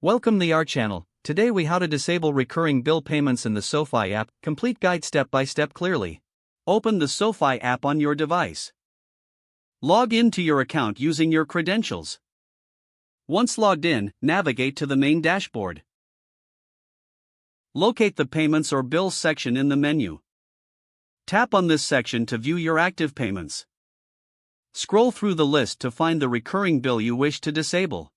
Welcome to our channel. Today we how to disable recurring bill payments in the SoFi app. Complete guide step by step clearly. Open the SoFi app on your device. Log in to your account using your credentials. Once logged in, navigate to the main dashboard. Locate the Payments or Bills section in the menu. Tap on this section to view your active payments. Scroll through the list to find the recurring bill you wish to disable.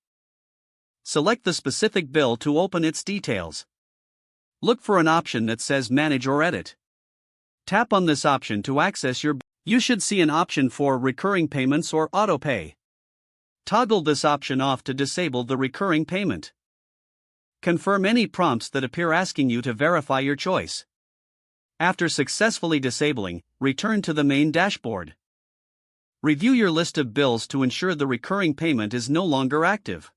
Select the specific bill to open its details. Look for an option that says Manage or Edit. Tap on this option to access your bill. You should see an option for Recurring Payments or Auto Pay. Toggle this option off to disable the recurring payment. Confirm any prompts that appear asking you to verify your choice. After successfully disabling, return to the main dashboard. Review your list of bills to ensure the recurring payment is no longer active.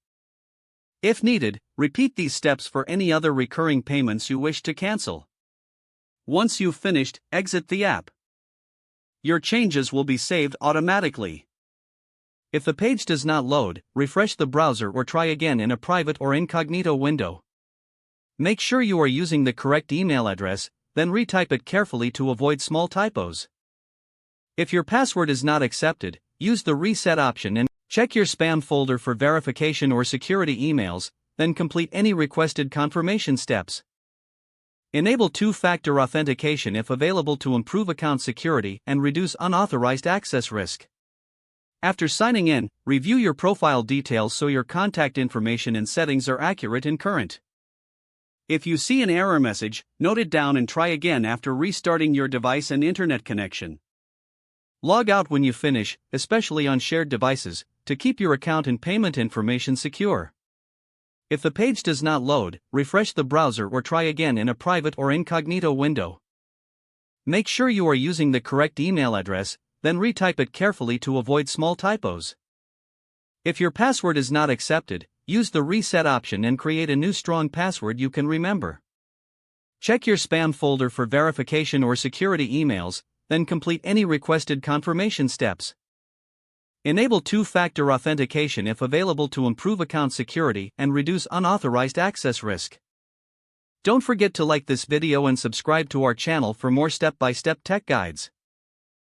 If needed, repeat these steps for any other recurring payments you wish to cancel. Once you've finished, exit the app. Your changes will be saved automatically. If the page does not load, refresh the browser or try again in a private or incognito window. Make sure you are using the correct email address, then retype it carefully to avoid small typos. If your password is not accepted, use the reset option and check your spam folder for verification or security emails, then complete any requested confirmation steps. Enable two-factor authentication if available to improve account security and reduce unauthorized access risk. After signing in, review your profile details so your contact information and settings are accurate and current. If you see an error message, note it down and try again after restarting your device and internet connection. Log out when you finish, especially on shared devices, to keep your account and payment information secure. If the page does not load, refresh the browser or try again in a private or incognito window. Make sure you are using the correct email address, then retype it carefully to avoid small typos. If your password is not accepted, use the reset option and create a new strong password you can remember. Check your spam folder for verification or security emails, then complete any requested confirmation steps. Enable two-factor authentication if available to improve account security and reduce unauthorized access risk. Don't forget to like this video and subscribe to our channel for more step-by-step tech guides.